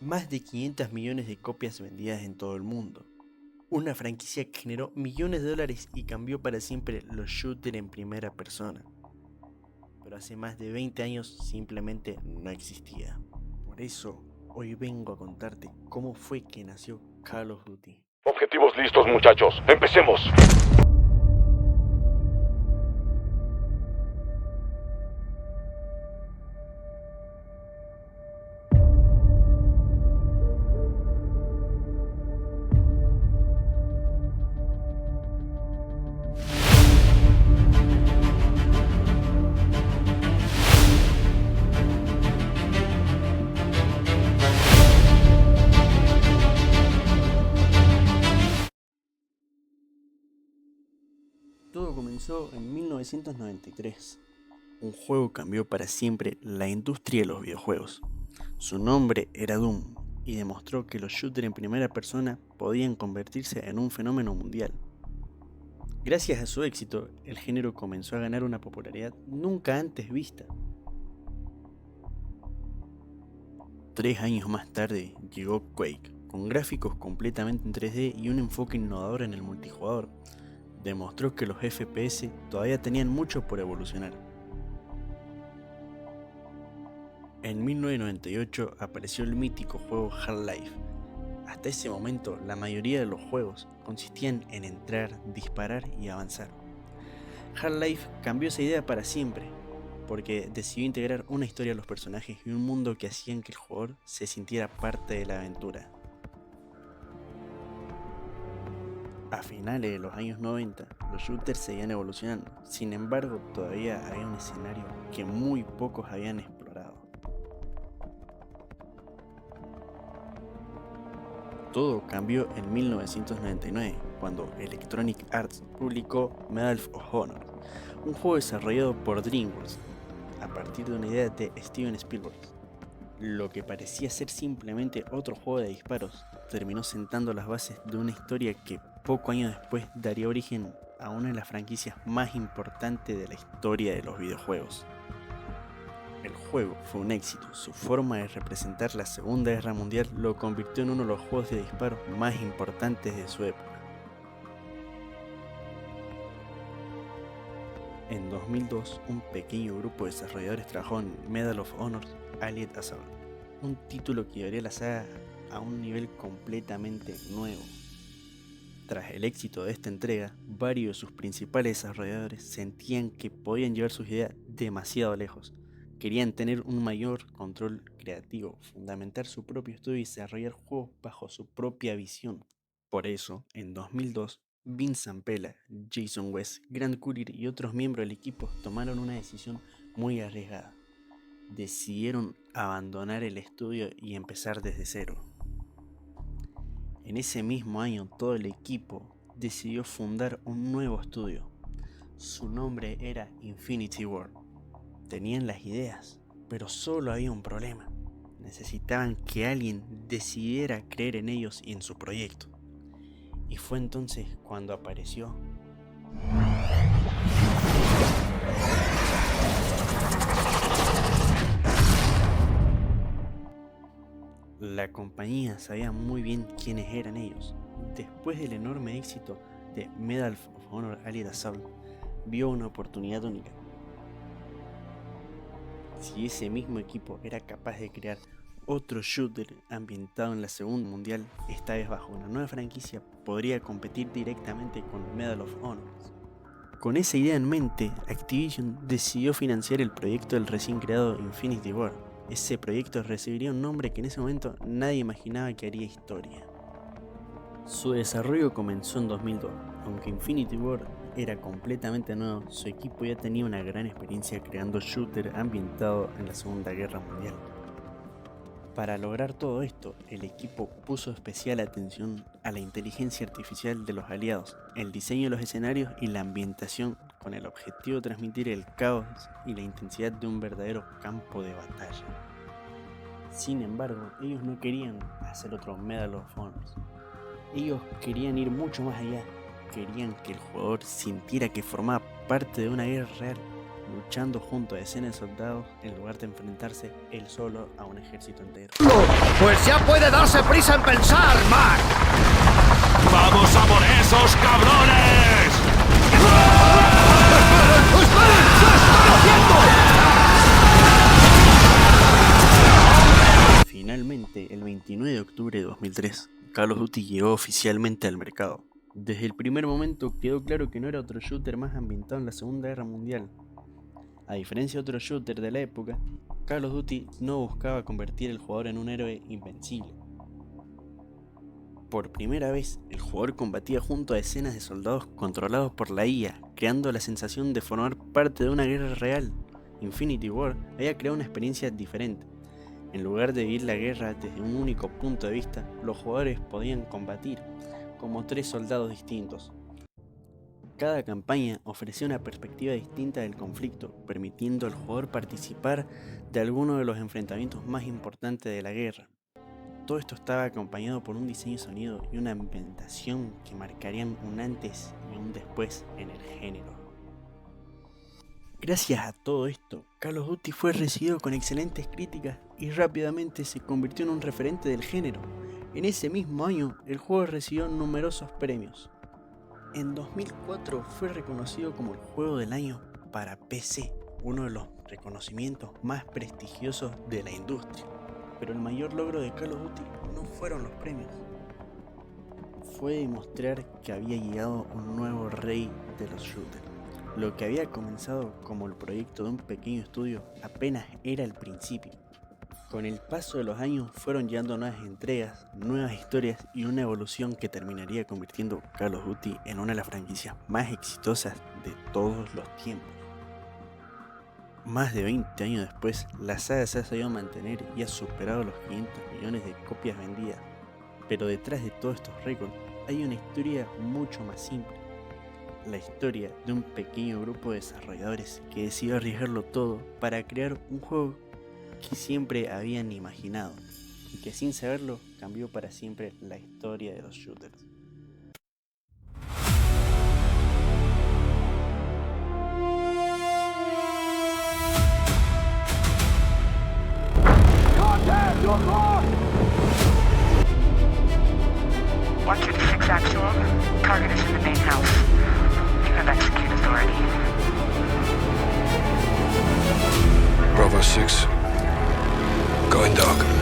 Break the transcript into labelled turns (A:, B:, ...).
A: más de 500 millones de copias vendidas en todo el mundo. Una franquicia que generó millones de dólares y cambió para siempre los shooters en primera persona. Pero hace más de 20 años simplemente no existía. Por eso, hoy vengo a contarte cómo fue que nació Call of Duty.
B: Objetivos listos, muchachos. ¡Empecemos!
A: Todo comenzó en 1993. Un juego cambió para siempre la industria de los videojuegos. Su nombre era Doom y demostró que los shooters en primera persona podían convertirse en un fenómeno mundial. Gracias a su éxito, el género comenzó a ganar una popularidad nunca antes vista. 3 años más tarde llegó Quake, con gráficos completamente en 3D y un enfoque innovador en el multijugador. Demostró que los FPS todavía tenían mucho por evolucionar. En 1998 apareció el mítico juego Half-Life. Hasta ese momento, la mayoría de los juegos consistían en entrar, disparar y avanzar. Half-Life cambió esa idea para siempre, porque decidió integrar una historia a los personajes y un mundo que hacían que el jugador se sintiera parte de la aventura. A finales de los años 90, los shooters seguían evolucionando, sin embargo todavía había un escenario que muy pocos habían explorado. Todo cambió en 1999, cuando Electronic Arts publicó Medal of Honor, un juego desarrollado por DreamWorks, a partir de una idea de Steven Spielberg. Lo que parecía ser simplemente otro juego de disparos, terminó sentando las bases de una historia que poco años después daría origen a una de las franquicias más importantes de la historia de los videojuegos. El juego fue un éxito, su forma de representar la Segunda Guerra Mundial lo convirtió en uno de los juegos de disparos más importantes de su época. En 2002, un pequeño grupo de desarrolladores trabajó en Medal of Honor Allied Assault, un título que llevaría la saga a un nivel completamente nuevo. Tras el éxito de esta entrega, varios de sus principales desarrolladores sentían que podían llevar sus ideas demasiado lejos. Querían tener un mayor control creativo, fundamentar su propio estudio y desarrollar juegos bajo su propia visión. Por eso, en 2002, Vince Zampella, Jason West, Grant Currier y otros miembros del equipo tomaron una decisión muy arriesgada. Decidieron abandonar el estudio y empezar desde cero. En ese mismo año, todo el equipo decidió fundar un nuevo estudio. Su nombre era Infinity Ward. Tenían las ideas, pero solo había un problema. Necesitaban que alguien decidiera creer en ellos y en su proyecto. Y fue entonces cuando apareció la compañía. Sabía muy bien quiénes eran ellos. Después del enorme éxito de Medal of Honor Allied Assault, vio una oportunidad única. Si ese mismo equipo era capaz de crear otro shooter ambientado en la Segunda Mundial, esta vez bajo una nueva franquicia, podría competir directamente con Medal of Honor. Con esa idea en mente, Activision decidió financiar el proyecto del recién creado Infinity Ward. Ese proyecto recibiría un nombre que en ese momento nadie imaginaba que haría historia. Su desarrollo comenzó en 2002, aunque Infinity Ward era completamente nuevo, su equipo ya tenía una gran experiencia creando shooter ambientado en la Segunda Guerra Mundial. Para lograr todo esto, el equipo puso especial atención a la inteligencia artificial de los aliados, el diseño de los escenarios y la ambientación, con el objetivo de transmitir el caos y la intensidad de un verdadero campo de batalla. Sin embargo, ellos no querían hacer otro Medal of Honor. Ellos querían ir mucho más allá. Querían que el jugador sintiera que formaba parte de una guerra real. luchando junto a decenas de soldados en lugar de enfrentarse él solo a un ejército entero.
C: Pues ya puede darse prisa en pensar, Mac.
B: ¡Vamos a por esos cabrones!
C: ¡Esperen! ¡Se están haciendo!
A: Finalmente, el 29 de octubre de 2003, Call of Duty llegó oficialmente al mercado. Desde el primer momento quedó claro que no era otro shooter más ambientado en la Segunda Guerra Mundial. A diferencia de otros shooters de la época, Call of Duty no buscaba convertir al jugador en un héroe invencible. Por primera vez, el jugador combatía junto a decenas de soldados controlados por la IA, creando la sensación de formar parte de una guerra real. Infinity Ward había creado una experiencia diferente. En lugar de vivir la guerra desde un único punto de vista, los jugadores podían combatir como 3 soldados distintos. Cada campaña ofrecía una perspectiva distinta del conflicto, permitiendo al jugador participar de alguno de los enfrentamientos más importantes de la guerra. Todo esto estaba acompañado por un diseño de sonido y una ambientación que marcarían un antes y un después en el género. Gracias a todo esto, Call of Duty fue recibido con excelentes críticas y rápidamente se convirtió en un referente del género. En ese mismo año, el juego recibió numerosos premios. En 2004 fue reconocido como el juego del año para PC, uno de los reconocimientos más prestigiosos de la industria. Pero el mayor logro de Call of Duty no fueron los premios. Fue demostrar que había llegado un nuevo rey de los shooters. Lo que había comenzado como el proyecto de un pequeño estudio apenas era el principio. Con el paso de los años fueron llegando nuevas entregas, nuevas historias y una evolución que terminaría convirtiendo Call of Duty en una de las franquicias más exitosas de todos los tiempos. Más de 20 años después, la saga se ha sabido mantener y ha superado los 500 millones de copias vendidas. Pero detrás de todos estos récords hay una historia mucho más simple. La historia de un pequeño grupo de desarrolladores que decidió arriesgarlo todo para crear un juego que siempre habían imaginado y que sin saberlo cambió para siempre la historia de los shooters.
D: Watcher to 6 Actual. Target is in the main house. You have execute authority.
E: Bravo 6. Going dark.